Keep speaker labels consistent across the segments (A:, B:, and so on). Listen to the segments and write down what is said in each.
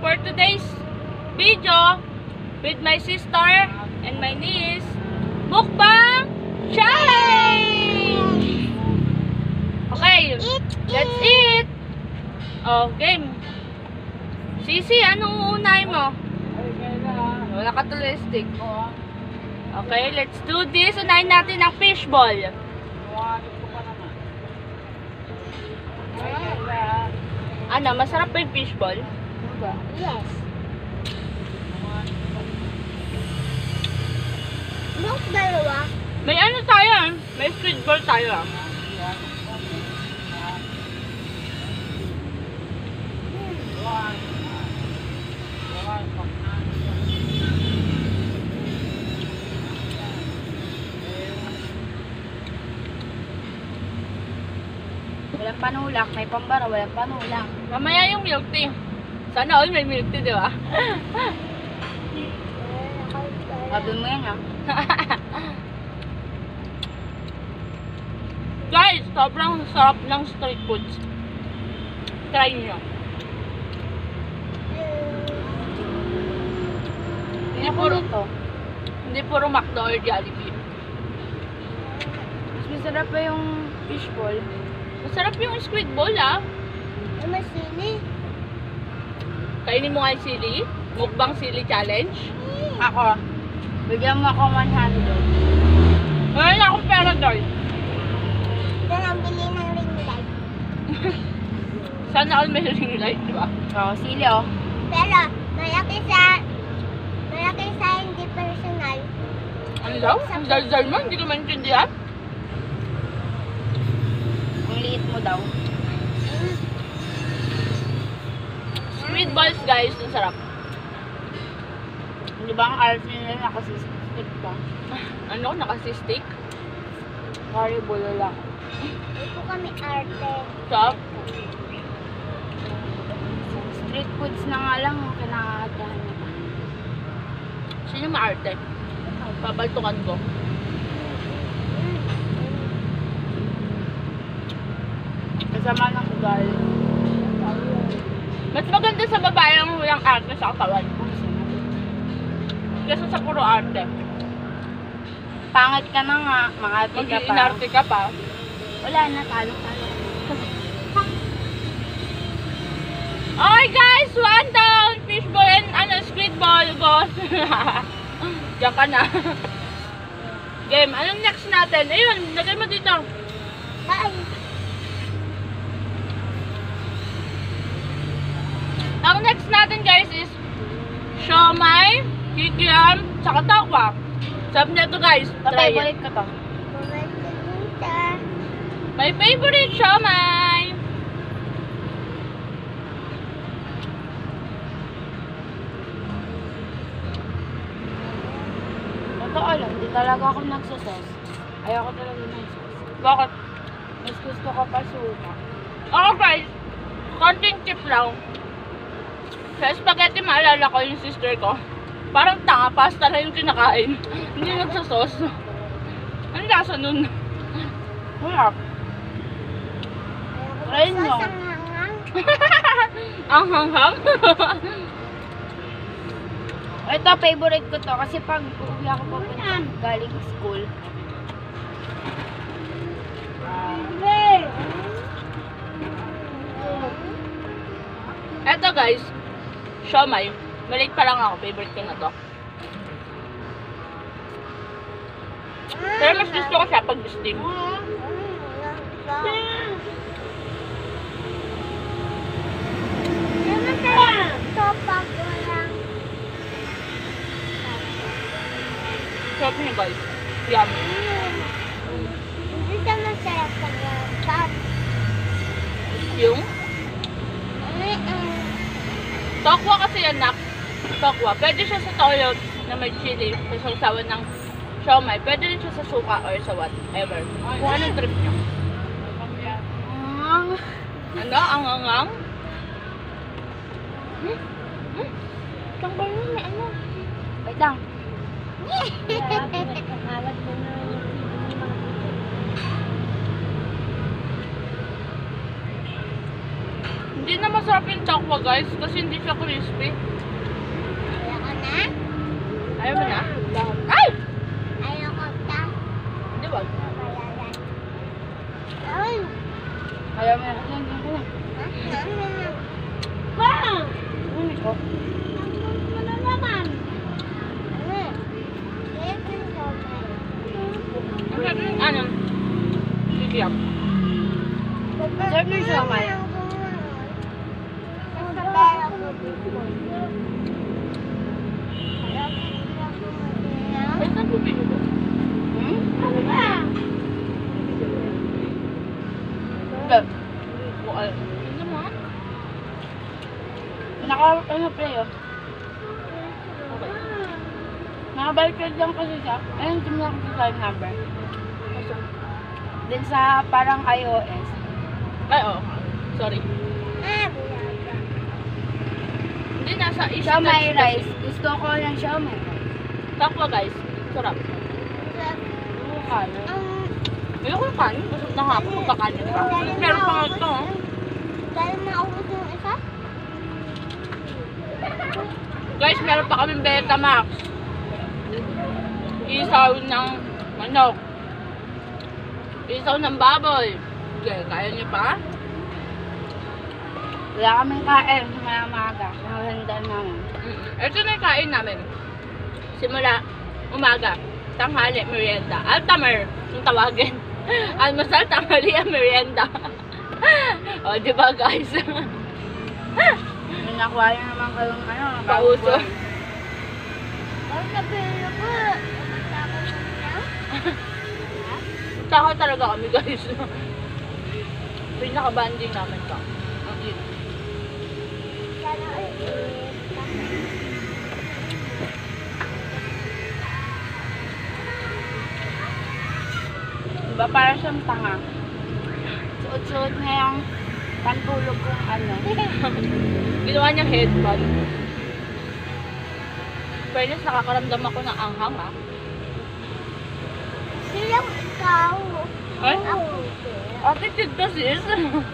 A: for today's video with my sister and my niece, Mukbang Challenge! Okay, let's eat! Oh, game. Sisi, anong unahin mo? Wala ka tuloy stick. Okay, let's do this. Unahin natin ang fishball. Ano, masarap ba yung fishball?
B: Yes. Bakit dalawa?
A: May ano tayo, may squid ball tayo.
B: Walang panulak, may pambara, walang panulak.
A: Mamaya yung milk tea. Sana all may milk tea, di ba?
B: Sabi mo yan, ah.
A: Guys, sobrang sarap ng street foods. Try nyo. Hindi puro McDo or Jollibee.
B: Mas masarap pa yung fishball.
A: Masarap yung squid ball, ah.
B: Ay, masili.
A: Kainin mo nga yung sili. Mukbang sili challenge.
B: Ako. Bigyan mo ako 100.
A: Ngayon akong pera, guys.
B: Ito ang bili ng ring light.
A: Sana all may ring light, di ba?
B: Oo, sili, oh. Pero, malaki sa hindi personal.
A: Ano daw? Ang dal-dal mo, hindi ka maintindihan?
B: Ang liit mo daw.
A: Squid balls, guys. Ang sarap.
B: Di ba ang art nila nakasistik pa?
A: Ano? Nakasistik?
B: Sorry, bulo lang. Ito kami arte.
A: Sarap.
B: Street foods na nga lang ang kinakatahan nila.
A: Sino maarte? Pabaltukan ko.
B: Kasama ng ugali.
A: Mas maganda sa babae ang walang arte sa katawan. Kesa sa puro arte.
B: Pangit ka na nga, makati ka pa.
A: Mag-inarte ka pa.
B: Wala na, talo.
A: Okay guys, one down. Fishball and squid ball. Boss. Diyan ka na. Game, anong next natin? Ayun, lagay mo dito.
B: Ay.
A: Ang next natin guys is siomai, kikiam, tsaka takwa. Sabi na ito guys, try it.
B: Papaybalik ka to.
A: My favorite siomai.
B: Totoo lang, di talaga ako nagsasos. Ayoko talaga ng sauce.
A: Bakit?
B: Mas gusto ko pa suka.
A: Okay guys, konting tip lang. Sa spaghetti maalala ko yung sister ko. Parang tanga, pasta lang yung kinakain. Hindi nagsasos. Ang lasa nun.
B: Harap. Try nyo.
A: Ang hanghang.
B: Ito, favorite ko to. Kasi pag uwi ako papunta galing school.
A: Eto guys, siomai. Maliit pa lang ako, favorite ko na to. Pero mas gusto ko siya pag steam. Sarap niya guys. Yummy.
B: Hindi siya masarap pag
A: Yung tokwa kasi yan, nak. Tokwa. Pwede siya sa toyo na may chili, sa sausawan ng siomai. Pwede rin siya sa suka or sa whatever. Kung anong trip nyo. Ano? Ang angang? Tanggal yun na ano.
B: Wait lang.
A: Hindi na masarap yung chokwa guys kasi hindi siya crispy.
C: Ayoko na.
A: Ayaw mo na? Ay!
C: Ayoko na.
A: Hindi ba?
C: Ay.
B: Ayaw mo na. Yan, yan, yan.
C: Ma!
B: Ano ko?
C: Ano naman?
A: Ano? Bigyan.
B: Sarap ng siomay.
A: Ay, saan bumili ko?
B: Hmm?
C: Ano ba?
B: Hindi.
A: Bukal. Hindi naman.
B: Ano play oh.
A: Okay.
B: Nakabaliktad lang kasi siya. Ayun, tumula ko sa time number. Din sa parang iOS.
A: Ay, oo. Sorry. Hindi, nasa east.
B: Siomay rice. Gusto ko ng siomay rice.
A: Takwa guys. Sarap.
B: Ano?
A: Ayoko yung kanin. Busog na nga ako. Magkakanin pa. Meron pa nga ito. Oh.
C: Dahil maubos yung isa?
A: Guys, meron pa kaming Betamax. Isaw ng manok. Isaw ng baboy. Okay, kaya niyo pa?
B: Wala kaming kain sa mga handa namin.
A: Ito na yung kain namin. Simula umaga, tanghali, merienda. Altamer, yung tawagin. Almasal, tanghali, merienda. O, di ba guys?
B: May nakuha niyo naman kayong ano,
A: Pauso.
C: Ang napilo ko. Matapos na.
A: Taka talaga kami guys. Pinaka-banding namin to. Ang yun.
C: Sana ulit.
B: Diba para siyang tanga? Suot-suot niya yung pantulog kong ano.
A: Ginawa niyang headband. Fairness, nakakaramdam ako ng anghang ah.
C: Silang ikaw.
A: Ay?
C: Ako.
A: Attitude ka sis.
B: Yung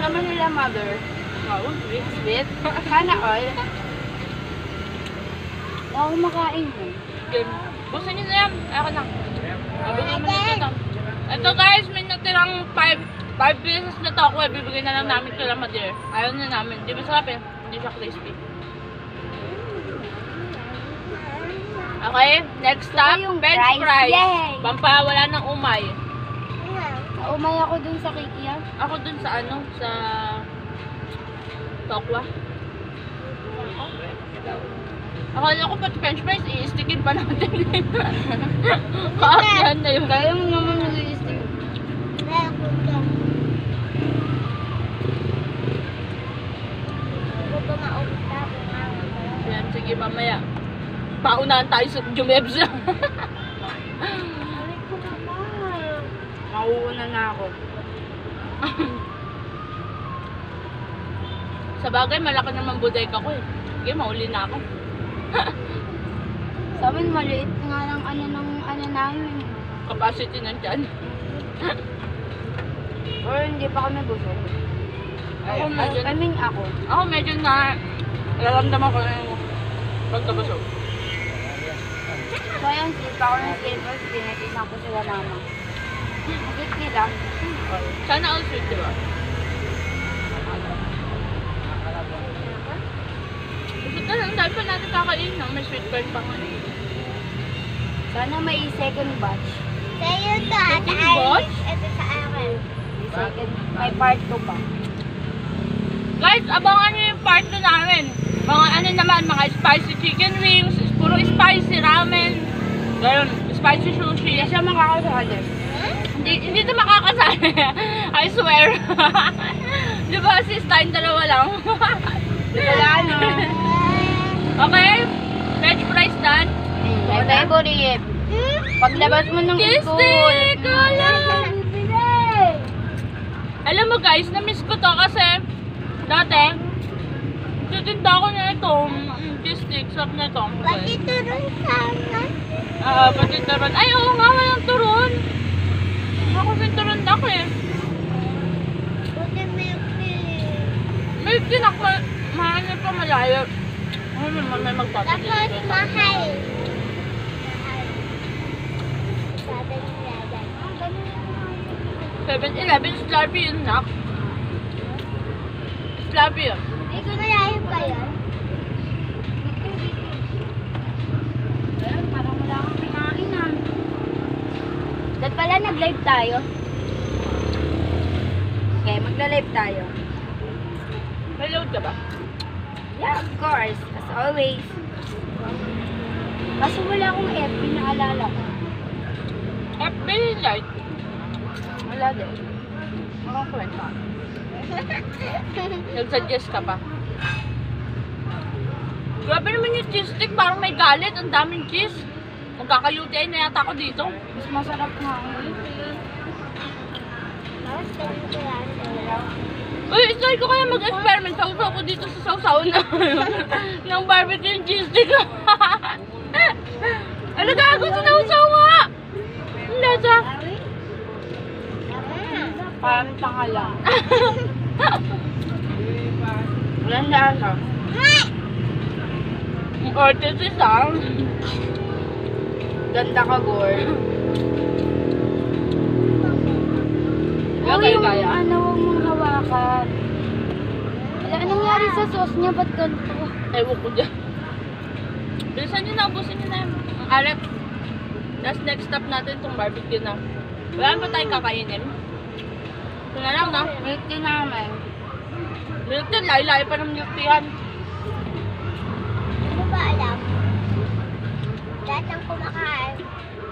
B: naman nila mother.
A: Wow, sweet.
B: Sweet. Sana all. Ako kumakain mo.
A: Game. Busin niyo na yan. Ako na. Mabili mo na ito. Ito guys, may natirang 5 pieces na tokwa. Bibigyan na lang namin kila Madir. Ayaw na namin. Di ba sarap eh? Hindi siya crispy. Okay, next stop,
B: yung
A: French
B: fries.
A: fries.
B: Yay!
A: Pampawala ng umay.
B: Umay ako dun sa Kikiya.
A: Ako dun sa ano, sa tokwa. Akala ko pati French fries, i-stickin pa natin. Kaakyan na yun.
B: Kaya mo naman nag-i-stick.
A: Yan, sige mamaya. Paunahan tayo sa Jumebs.
B: Mauuna na ako.
A: Sa bagay, malaki naman bodega ko eh. Sige, mauli na ako.
B: Sa amin, maliit nga lang ano namin.
A: Capacity ng tiyan.
B: Or hindi pa kami busog.
A: Ako medyo,
B: I mean ako.
A: ako medyo na nararamdaman ko yung pagkabasog.
B: So ayun, sleep ako ng silver. Pinatisan ko sila mama. Nakit nila.
A: Sana all sweet, di ba? Gusto ka lang, dahil pa natin kakain na. May sweet corn pa nga.
B: Sana may second batch.
C: Sa'yo to, Ate
A: Second batch?
C: Alice. Ito sa akin.
B: May part 2 pa.
A: Guys, abangan nyo yung part 2 namin. Mga ano naman, mga spicy chicken wings, puro spicy ramen, ganun, spicy sushi.
B: Hindi siya makakasali.
A: Hindi ito makakasali. I swear. Di ba, sis, tayong dalawa lang.
B: Wala ano.
A: Okay? Veg fries done.
B: My favorite. Paglabas mo ng school.
A: Kistik! Alam mo guys, na-miss ko to kasi dati, titinda ako na ito. Kistik, sarap na ito.
C: Pati turon sana.
A: Pati turon. Ay, oo nga, walang turon. Ako sin turon ako eh. tinakma, mahal pa malayo. Ano naman may magpapagay.
C: Tapos mahal. Sabi nila dyan.
A: 7-Eleven, Slurpee yun, nak. Slurpee yun.
C: Malayo pa yun.
B: Ayun, parang wala kang kinain ah. Dahil pala nag-live tayo. Okay, magla-live tayo.
A: May load ka ba?
B: Yeah, of course. As always. Kaso wala akong FB na alala ko.
A: FB light.
B: Wala din.
A: Mga kwenta. Nag-suggest ka pa. Grabe naman yung cheese stick. Parang may galit. Ang daming cheese. Magkaka-UTI na yata ako dito.
B: Mas masarap nga ako.
A: Uy, try ko kaya mag-experiment. Sausaw ko dito sa sausaw na ng barbecue yung cheese stick. Ano gago sa sausaw nga? Ang lasa.
B: Parang tanga lang. Walang lasa.
A: Ang artist ah.
B: Ganda ka, Gore.
A: Kaya kayo kaya?
B: Ano, huwag mong hawakan. Wala, anong nangyari sa sauce niya? Ba't ganito?
A: Ewan ko dyan. Bilisan nyo na, ubusin nyo na yan. Ang alat. Tapos next stop natin itong barbecue na. Wala ba tayong kakainin? Ito na lang na.
B: Milk tea namin.
A: Milk tea, layo-layo pa ng milk tea yan.
C: Ano ba alam? Lahat ng kumakain,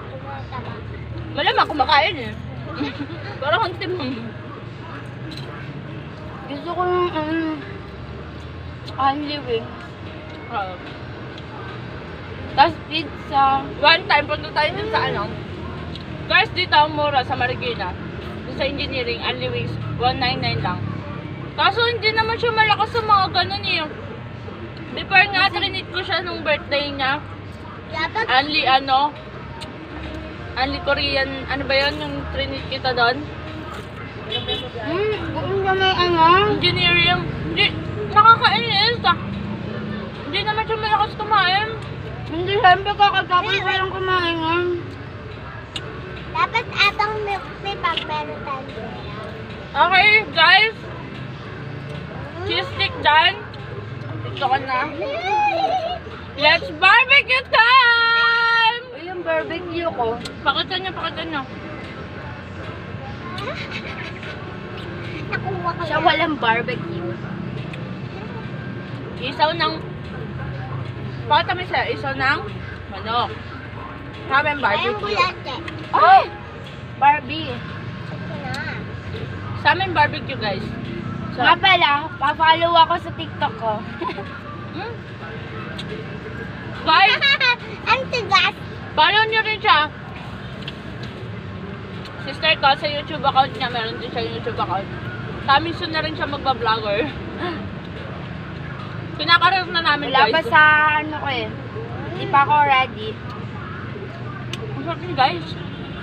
C: tumatama.
A: Malamang kumakain eh. Parang ang timang.
B: Gusto ko yung only wings. Tapos pizza.
A: One time, punta tayo dun sa ano. Guys, dito ang mura sa Marikina. Dun sa engineering, only wings, 199 lang. Kaso hindi naman siya malakas sa mga ganun eh. Before nga, trinit ko siya nung birthday niya.
C: Dapat
A: Only Korean, ano ba yun, yung trinit kita doon?
B: Kung ba may ano?
A: Engineering, hindi, nakakainis ah. Hindi naman siya malakas kumain.
B: Hindi, siyempre kakagapon ko lang kumain.
C: dapat atang milk tea pag meron tayo.
A: Okay, guys. Cheese stick done. Ito ka na. Let's barbecue time!
B: Uy, yung barbecue ko.
A: Pakita nyo, pakita nyo.
C: Nakuha ko
B: Siya walang barbecue.
A: Isaw ng... Pakita mo siya, isaw ng manok. Sa amin
C: Ayun
A: barbecue.
C: bulate.
B: Ay! Barbie.
C: Ito na.
A: Sa amin barbecue, guys. So,
B: Nga pala, pa-follow ako sa TikTok ko.
A: hmm? Guys,
C: Ang tigas.
A: follow nyo rin siya. Sister ko, sa YouTube account niya, meron din siya YouTube account. Kami soon na rin siya magba-vlogger. Kinakaroon na namin,
B: Wala pa
A: guys.
B: sa ano ko eh. Hindi pa ako ready.
A: Ang sarap yun, guys.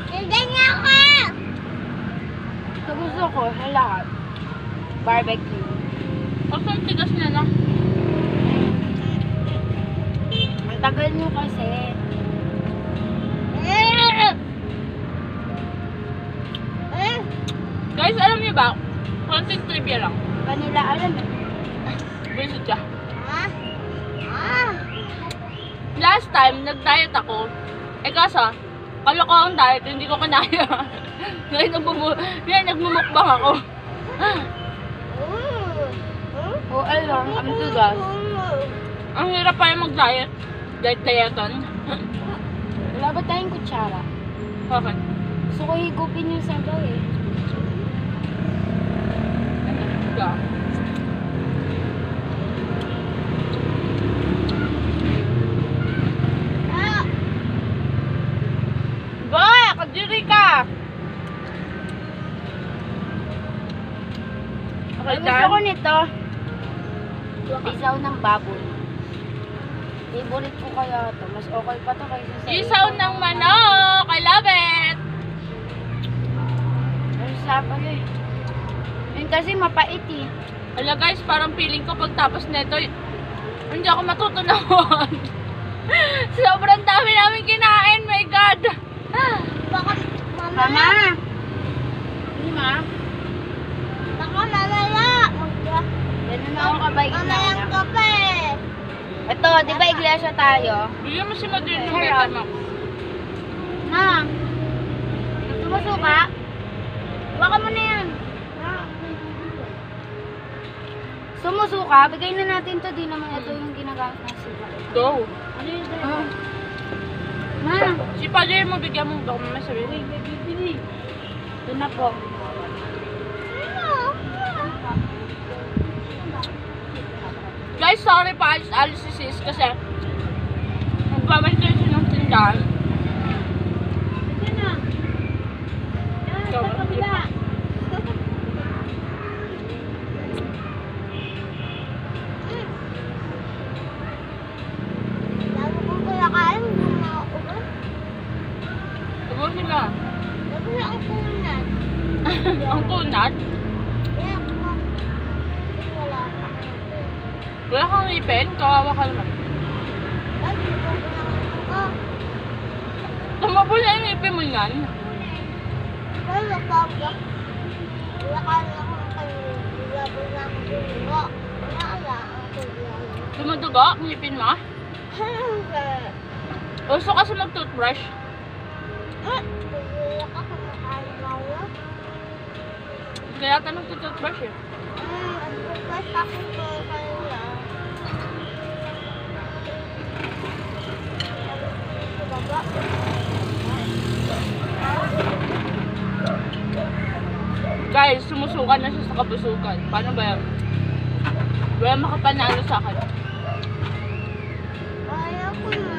C: Hindi niya ako.
B: Sa gusto ko, sa lahat. Barbecue.
A: Ang sarap tigas niya, no?
B: Ang tagal nyo kasi.
A: Guys, alam niyo ba? Konting trivia lang.
B: Kanila alam eh.
A: Visit siya.
C: Ah.
A: Last time, nag-diet ako. Eh kaso, kalokohang diet, hindi ko kanaya. Ngayon, nagmumukbang ako.
B: Oo, alam. Ang tugas.
A: Ang hirap pa yung mag-diet. Diet-dietoon.
B: Wala ba tayong kutsara?
A: Okay.
B: Gusto ko higupin yung sabaw eh.
A: Yeah. Boy, kadiri ka! Okay,
B: Ang gusto ko
A: done?
B: nito, isaw ng baboy. Favorite ko kaya ito. Mas okay pa to kaysa sa
A: Isaw ng manok! I love it!
B: Ang sapa yun. Yun kasi mapait eh.
A: Ala guys, parang feeling ko pagtapos nito, hindi ako matutunawan. Sobrang dami namin kinain, my God.
C: Baka
B: Mama!
C: mamaya.
B: Hindi ma.
C: Baka mamaya.
B: Ganun ako kabait na.
C: Mamayang kape.
B: Ito, di ba iglesia tayo?
A: Bigyan mo si Madrid ng
B: Sure,
A: Betamax.
B: Ma! Sumusuka? Baka mo na yan. Sumusuka? Bigay na natin to. Di naman ito yung ginagamit ng suka.
A: Go.
B: Ano yun? Ma!
A: Si Padre mo, bigyan mo. Baka mamaya sabihin.
B: Ito na po.
A: Guys, sorry pa, alis si sis kasi magbabalik kayo siya ng tindahan.
B: Ito na. Yan,
A: Ikaw,
B: sa kabila.
C: Lalo kong kulakain. Ubo.
A: Tubo sila.
C: Lalo na ang kunat.
A: Ang kunat.
C: Kaya ako. Wala pa.
A: Wala kang ipin, kawawa ka naman.
C: Ay, hindi ko ako.
A: Tumabo na yung ipin mo yan.
C: Wala pa ako. Wala ka na ako kayo. Wala pa na ako dugo. Wala ako dugo.
A: Tumudugo ang ipin mo. Gusto kasi mag-toothbrush.
C: Wala ka kumakain mo.
A: Kaya tanong toothbrush eh.
C: Ang bukas ako ko kaya. Sa baba.
A: Guys, sumusukan na siya sa kabusukan. Paano ba yan? Wala makapanalo sa akin.
C: Kaya ko na.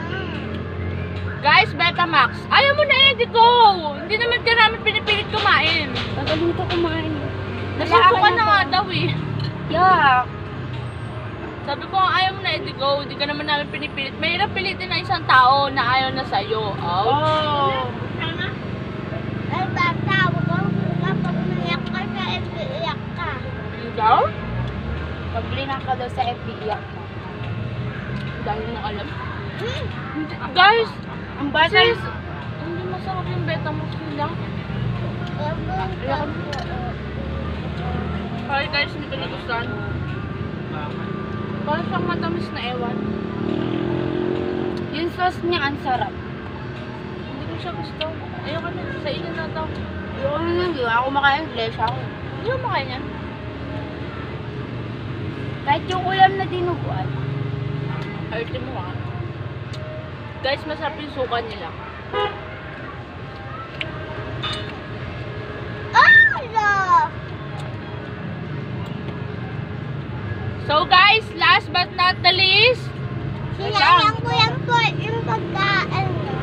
A: Guys, Betamax. Ayaw mo na Eddie, go! Hindi naman ka namin pinipilit kumain.
B: Tagaling to kumain.
A: Nasusukan na nga daw eh.
B: Yak!
A: Sabi ko, ayaw mo na Eddie, go. Hindi ka naman namin pinipilit. Mahirap pilitin ng isang tao na ayaw na sa'yo. Ouch.
C: Ay, bata, huwag kang kapag umiyak ka sa iiyak ka.
A: Ikaw?
B: Pag linang ka daw sa FB, iyak mo.
A: Dahil mo alam. Guys,
B: Ang bata.
A: sis, hindi masarap yung Betamax nila. Sorry guys, hindi ko nagustuhan. Parang siyang matamis na ewan.
B: Yung sauce niya, ang sarap.
A: Hindi ko siya gusto. Ayoko na, sa inyo na to.
B: Yung ano lang, yun. Ako makain, iglesia ako.
A: Hindi mo makain yan.
B: Kahit yung ulam na dinuguan.
A: Arte mo ah. Guys, masarap yung suka nila. So guys, last but not the least,
C: Sinayang ko yung pagkain mo.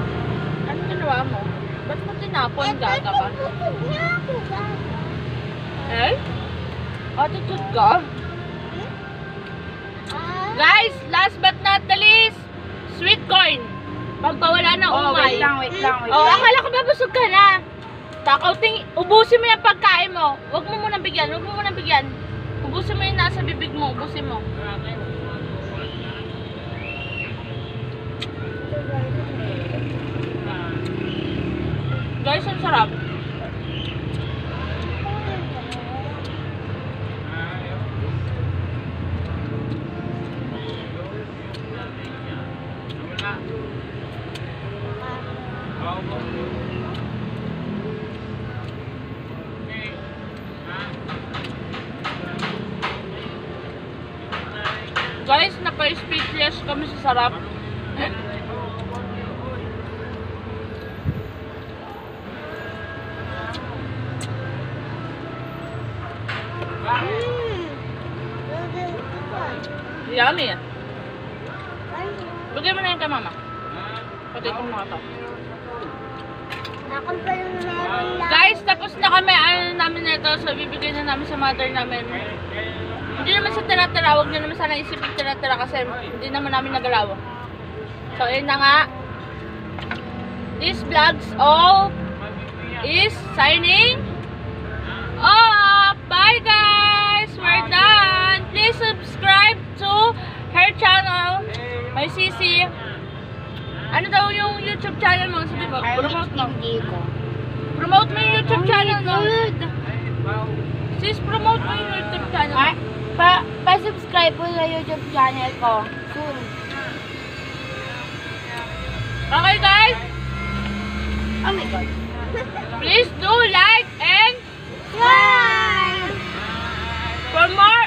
A: ano ginawa mo? Ba't mo tinapon, gaga ka?
C: Tutug niya ako, guys.
A: Eh? Attitude ka? Guys, last but not the least, sweet corn. Pagpawala ng
B: Oh,
A: umay.
B: wait lang, wait lang, wait
A: Oh,
B: lang.
A: akala ko ba busog ka na? Takauting, ubusin mo yung pagkain mo. Huwag mo munang bigyan, huwag mo munang bigyan. Ubusin mo yung nasa bibig mo, ubusin mo. Guys, ang sarap. Guys, napa-speechless kami sa sarap. Yummy. Bigay mo na yun kay mama. Pati itong mga to.
C: Ako pa yung meron lang.
A: Guys, tapos na kami. Ano namin na ito. So, bibigay na namin sa mother namin. Hindi naman sa tira-tira. Huwag nyo naman sana isipin tira-tira kasi hindi naman namin nagalaw. So, yun na nga. This vlogs all is signing off. Bye guys! We're done! please subscribe to her channel. May Sisi. Ano daw yung YouTube channel mo? Sabi mo, promote mo. Promote mo yung YouTube channel mo. Sis, promote mo yung YouTube channel mo.
B: Pa-subscribe po sa YouTube channel ko. Soon.
A: Okay guys,
B: Oh my God.
A: please do like and
C: Bye!
A: for more